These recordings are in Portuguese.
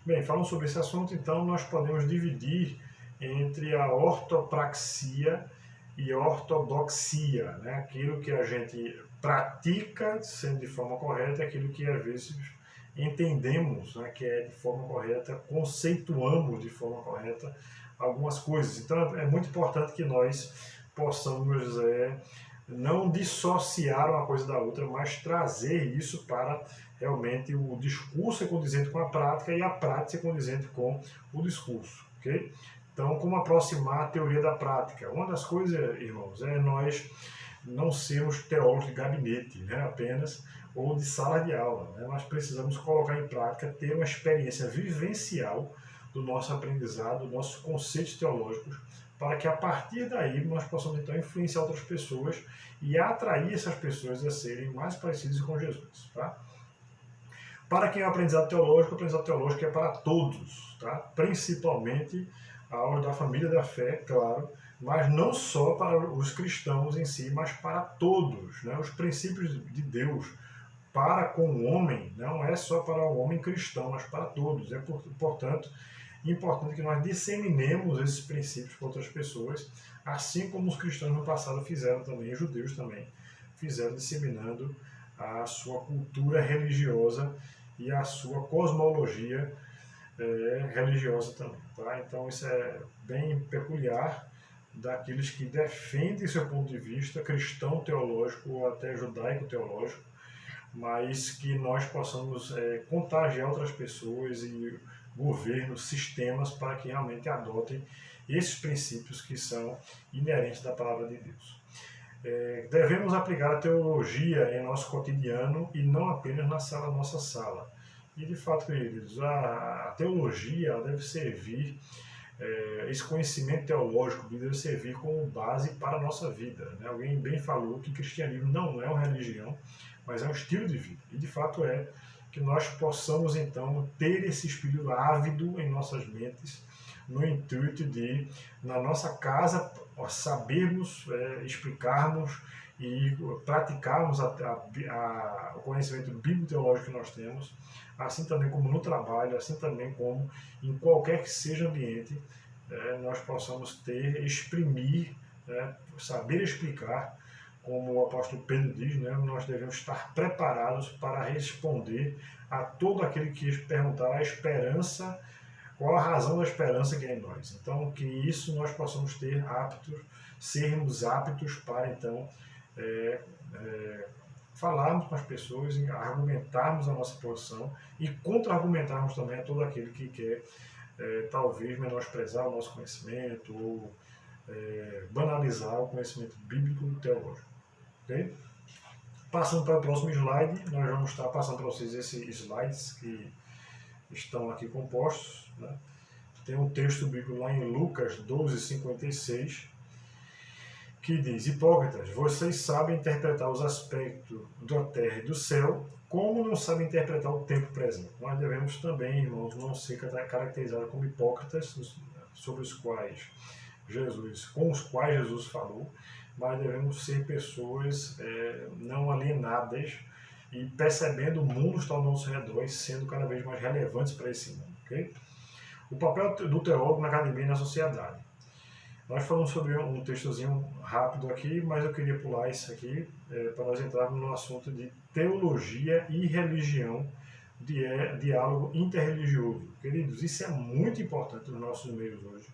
Bem, falando sobre esse assunto, então, nós podemos dividir entre a ortopraxia e ortodoxia, né? Aquilo que a gente pratica sendo de forma correta, aquilo que às vezes entendemos, né, que é de forma correta, conceituamos de forma correta algumas coisas. Então é muito importante que nós possamos não dissociar uma coisa da outra, mas trazer isso para realmente o discurso ser condizente com a prática e a prática ser condizente com o discurso, ok? Então, como aproximar a teoria da prática? Uma das coisas, irmãos, é nós não sermos teólogos de gabinete, né, apenas, ou de sala de aula. Né? Nós precisamos colocar em prática, ter uma experiência vivencial do nosso aprendizado, dos nossos conceitos teológicos, para que a partir daí nós possamos então influenciar outras pessoas e atrair essas pessoas a serem mais parecidas com Jesus. Tá? Para quem é o aprendizado teológico é para todos, tá? Principalmente a aula da família da fé, claro, mas não só para os cristãos em si, mas para todos. Né? Os princípios de Deus para com o homem não é só para o homem cristão, mas para todos. É, portanto, importante que nós disseminemos esses princípios para outras pessoas, assim como os cristãos no passado fizeram também, os judeus também fizeram, disseminando a sua cultura religiosa e a sua cosmologia religiosa também. Tá? Então isso é bem peculiar daqueles que defendem seu ponto de vista cristão teológico ou até judaico teológico, mas que nós possamos contagiar outras pessoas e governos, sistemas, para que realmente adotem esses princípios que são inerentes da palavra de Deus. Devemos aplicar a teologia em nosso cotidiano e não apenas na nossa sala. E de fato, queridos, a teologia deve servir, esse conhecimento teológico deve servir como base para a nossa vida. Né? Alguém bem falou que cristianismo não é uma religião, mas é um estilo de vida. E de fato é que nós possamos então ter esse espírito ávido em nossas mentes, no intuito de, na nossa casa, sabermos explicarmos e praticarmos o conhecimento bíblico-teológico que nós temos, assim também como no trabalho, assim também como em qualquer que seja o ambiente, nós possamos exprimir, saber explicar, como o apóstolo Pedro diz, né, nós devemos estar preparados para responder a todo aquele que perguntar a esperança, qual a razão da esperança que é em nós. Então, que isso nós possamos sermos aptos para, então, falarmos com as pessoas, argumentarmos a nossa posição e contra-argumentarmos também a todo aquele que quer, talvez, menosprezar o nosso conhecimento ou banalizar o conhecimento bíblico teológico. Okay? Passando para o próximo slide, nós vamos estar passando para vocês esses slides que estão aqui compostos. Né? Tem um texto bíblico lá em Lucas 12:56, que diz: Hipócritas, vocês sabem interpretar os aspectos da terra e do céu, como não sabem interpretar o tempo presente. Nós devemos também, irmãos, não ser caracterizados como hipócritas, com os quais Jesus falou, mas devemos ser pessoas não alienadas e percebendo o mundo está ao nosso redor e sendo cada vez mais relevantes para esse mundo. Okay? O papel do teólogo na academia e na sociedade. Nós falamos sobre um textozinho rápido aqui, mas eu queria pular isso aqui para nós entrarmos no assunto de teologia e religião, diálogo interreligioso. Queridos, isso é muito importante nos nossos meios hoje,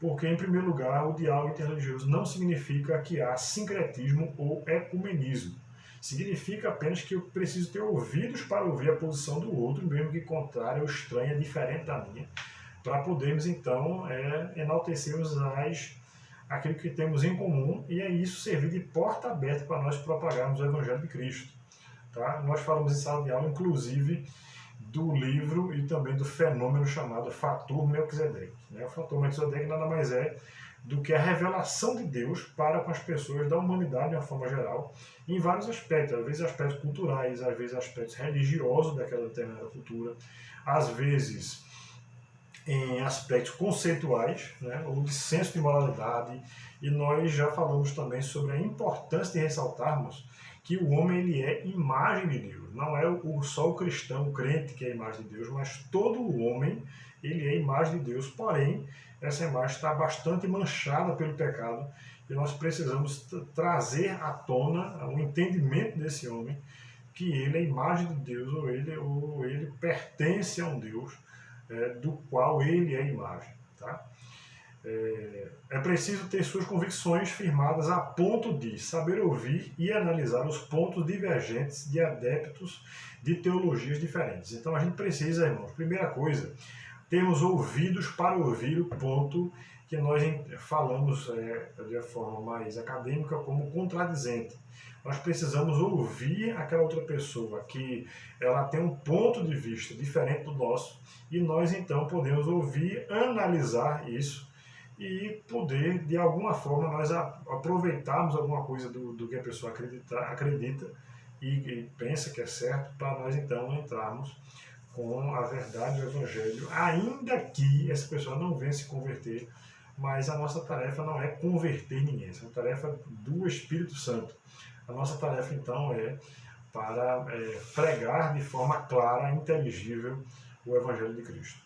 porque, em primeiro lugar, o diálogo interreligioso não significa que há sincretismo ou ecumenismo. Significa apenas que eu preciso ter ouvidos para ouvir a posição do outro, mesmo que contrária ou estranha, diferente da minha, para podermos, então, enaltecermos aquilo que temos em comum, e é isso servir de porta aberta para nós propagarmos o Evangelho de Cristo. Tá? Nós falamos em sala de aula, inclusive, do livro e também do fenômeno chamado Fator Melquisedeque. Né? O Fator Melquisedeque nada mais é do que a revelação de Deus para com as pessoas da humanidade de uma forma geral, em vários aspectos, às vezes aspectos culturais, às vezes aspectos religiosos daquela determinada cultura, às vezes em aspectos conceituais, né, ou de senso de moralidade, e nós já falamos também sobre a importância de ressaltarmos que o homem ele é imagem de Deus. Não é só o cristão, o crente que é a imagem de Deus, mas todo o homem ele é imagem de Deus. Porém, essa imagem está bastante manchada pelo pecado e nós precisamos trazer à tona o entendimento desse homem que ele é a imagem de Deus ou ele pertence a um Deus do qual ele é a imagem. Tá? É preciso ter suas convicções firmadas a ponto de saber ouvir e analisar os pontos divergentes de adeptos de teologias diferentes. Então a gente precisa, irmãos, primeira coisa, termos ouvidos para ouvir o ponto que nós falamos de forma mais acadêmica como contradizente. Nós precisamos ouvir aquela outra pessoa que ela tem um ponto de vista diferente do nosso e nós então podemos ouvir, analisar isso e poder, de alguma forma, nós aproveitarmos alguma coisa do que a pessoa acredita e pensa que é certo, para nós então entrarmos com a verdade do Evangelho, ainda que essa pessoa não venha se converter, mas a nossa tarefa não é converter ninguém, essa é uma tarefa do Espírito Santo. A nossa tarefa então é para pregar de forma clara, inteligível, o Evangelho de Cristo.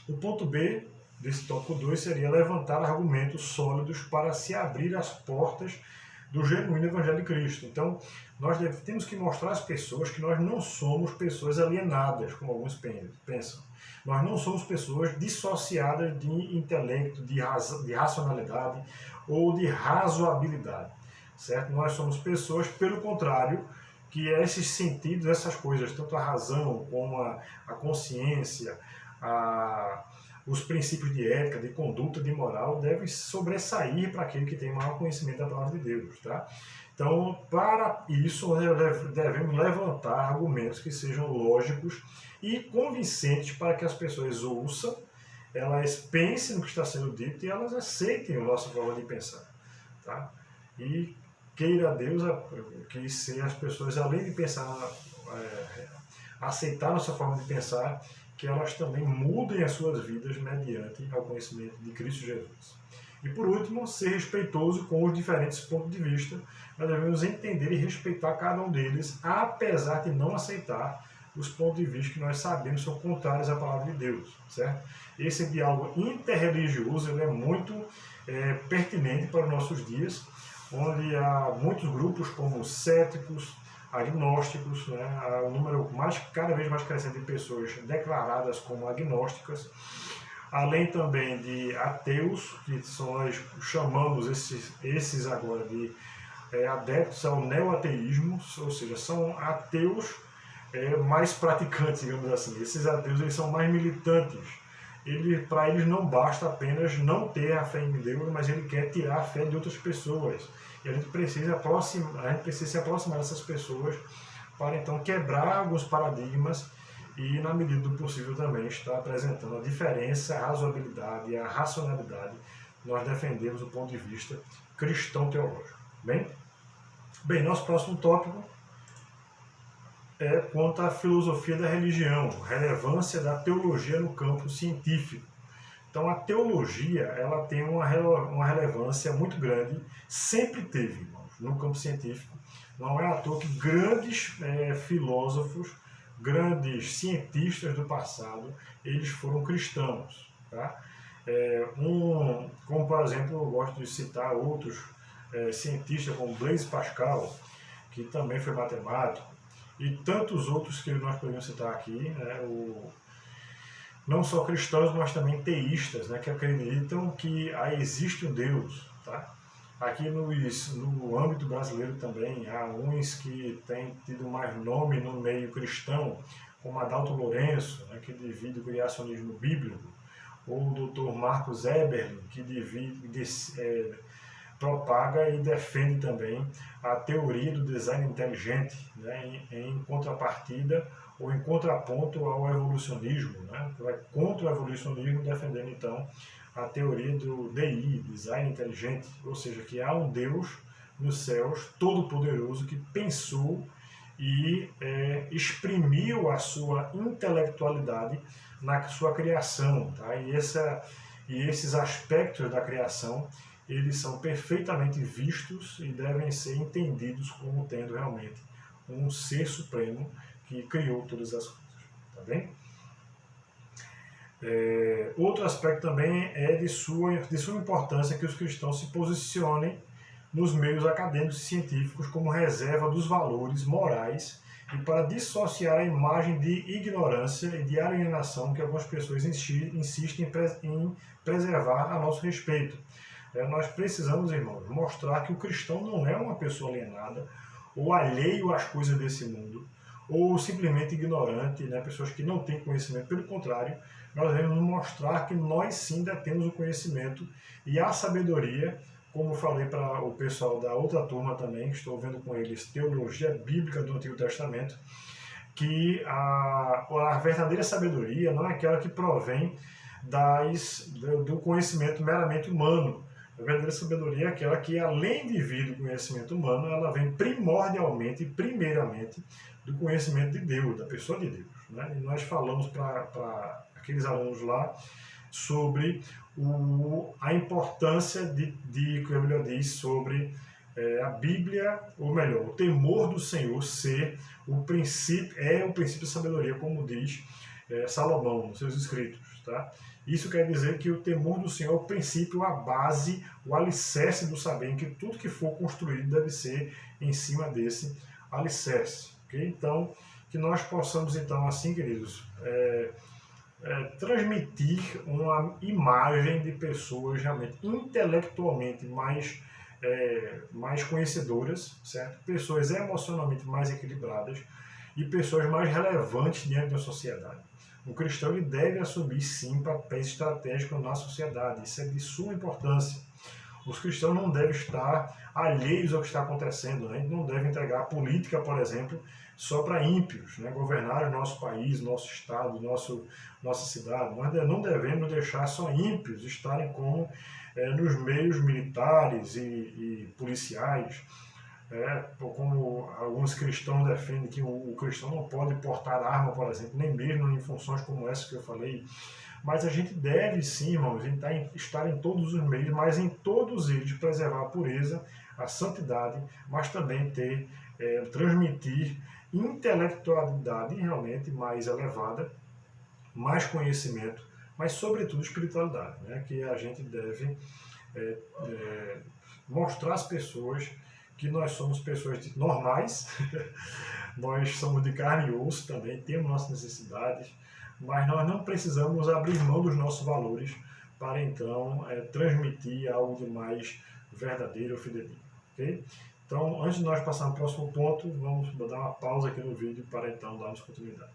O ponto B desse tópico 2 seria levantar argumentos sólidos para se abrir as portas do genuíno Evangelho de Cristo. Então, nós temos que mostrar às pessoas que nós não somos pessoas alienadas, como alguns pensam. Nós não somos pessoas dissociadas de intelecto, de racionalidade ou de razoabilidade, certo? Nós somos pessoas, pelo contrário, que esses sentidos, essas coisas, tanto a razão como a consciência, os princípios de ética, de conduta, de moral, devem sobressair para aquele que tem maior conhecimento da palavra de Deus. Tá? Então, para isso, devemos levantar argumentos que sejam lógicos e convincentes para que as pessoas ouçam, elas pensem no que está sendo dito e elas aceitem a nossa forma de pensar. Tá? E queira Deus que se as pessoas, além de pensar, aceitar nossa forma de pensar, que elas também mudem as suas vidas mediante o conhecimento de Cristo Jesus. E por último, ser respeitoso com os diferentes pontos de vista. Nós devemos entender e respeitar cada um deles, apesar de não aceitar os pontos de vista que nós sabemos são contrários à palavra de Deus, certo? Esse diálogo interreligioso ele é muito pertinente para os nossos dias, onde há muitos grupos como céticos, agnósticos, né? Há um número cada vez mais crescente de pessoas declaradas como agnósticas, além também de ateus, que nós chamamos esses agora de adeptos ao neoateísmo, ou seja, são ateus mais praticantes, digamos assim. Esses ateus eles são mais militantes. Para eles não basta apenas não ter a fé em Deus, mas ele quer tirar a fé de outras pessoas. E a gente precisa se aproximar dessas pessoas para então quebrar alguns paradigmas e, na medida do possível, também estar apresentando a diferença, a razoabilidade e a racionalidade. Nós defendemos o ponto de vista cristão teológico. Bem, nosso próximo tópico é quanto à filosofia da religião, relevância da teologia no campo científico. Então a teologia ela tem uma relevância muito grande, sempre teve, irmãos, no campo científico. Não é à toa que grandes filósofos, grandes cientistas do passado, eles foram cristãos. Tá? Como por exemplo, eu gosto de citar outros cientistas como Blaise Pascal, que também foi matemático, e tantos outros que nós podemos citar aqui, né, não só cristãos, mas também teístas, né, que acreditam que existe um Deus. Tá? Aqui no âmbito brasileiro também, há uns que têm tido mais nome no meio cristão, como Adalto Lourenço, né, que divide o criacionismo bíblico, ou o Dr. Marcos Eberlin, que propaga e defende também a teoria do design inteligente, né, em contrapartida ou em contraponto ao evolucionismo, né, que vai contra o evolucionismo, defendendo então a teoria do DI, design inteligente, ou seja, que há um Deus nos céus todo-poderoso que pensou e exprimiu a sua intelectualidade na sua criação, tá? E esses aspectos da criação eles são perfeitamente vistos e devem ser entendidos como tendo realmente um ser supremo que criou todas as coisas. Tá bem? Outro aspecto também é de sua importância que os cristãos se posicionem nos meios acadêmicos e científicos como reserva dos valores morais e para dissociar a imagem de ignorância e de alienação que algumas pessoas insistem em preservar a nosso respeito. Nós precisamos, irmãos, mostrar que o cristão não é uma pessoa alienada ou alheio às coisas desse mundo, ou simplesmente ignorante, né? Pessoas que não têm conhecimento. Pelo contrário, nós devemos mostrar que nós sim detemos o conhecimento e a sabedoria, como falei para o pessoal da outra turma também, que estou vendo com eles Teologia Bíblica do Antigo Testamento, que a verdadeira sabedoria não é aquela que provém do conhecimento meramente humano. A verdadeira sabedoria é aquela que, além de vir do conhecimento humano, ela vem primordialmente, primeiramente, do conhecimento de Deus, da pessoa de Deus. Né? E nós falamos para aqueles alunos lá sobre a importância de que a Bíblia diz sobre a Bíblia, ou melhor, o temor do Senhor ser o princípio da sabedoria, como diz Salomão nos seus escritos. Tá? Isso quer dizer que o temor do Senhor é o princípio, a base, o alicerce do saber, em que tudo que for construído deve ser em cima desse alicerce. Okay? Então, que nós possamos, então, assim, queridos, transmitir uma imagem de pessoas realmente intelectualmente mais conhecedoras, certo? Pessoas emocionalmente mais equilibradas e pessoas mais relevantes diante da sociedade. O cristão ele deve assumir, sim, papéis estratégicos na sociedade. Isso é de suma importância. Os cristãos não devem estar alheios ao que está acontecendo. Né? A gente não deve entregar a política, por exemplo, só para ímpios, né? Governar o nosso país, nosso estado, nossa cidade. Nós não devemos deixar só ímpios estarem como nos meios militares e policiais. Como alguns cristãos defendem que o cristão não pode portar arma, por exemplo, nem mesmo em funções como essa que eu falei. Mas a gente deve sim, irmãos, estar em todos os meios, mas em todos eles preservar a pureza, a santidade, mas também transmitir intelectualidade realmente mais elevada, mais conhecimento, mas sobretudo espiritualidade, né? Que a gente deve mostrar às pessoas que nós somos pessoas normais, nós somos de carne e osso também, temos nossas necessidades, mas nós não precisamos abrir mão dos nossos valores para então transmitir algo de mais verdadeiro ou fidedigno. Okay? Então, antes de nós passarmos para o próximo ponto, vamos dar uma pausa aqui no vídeo para então darmos continuidade.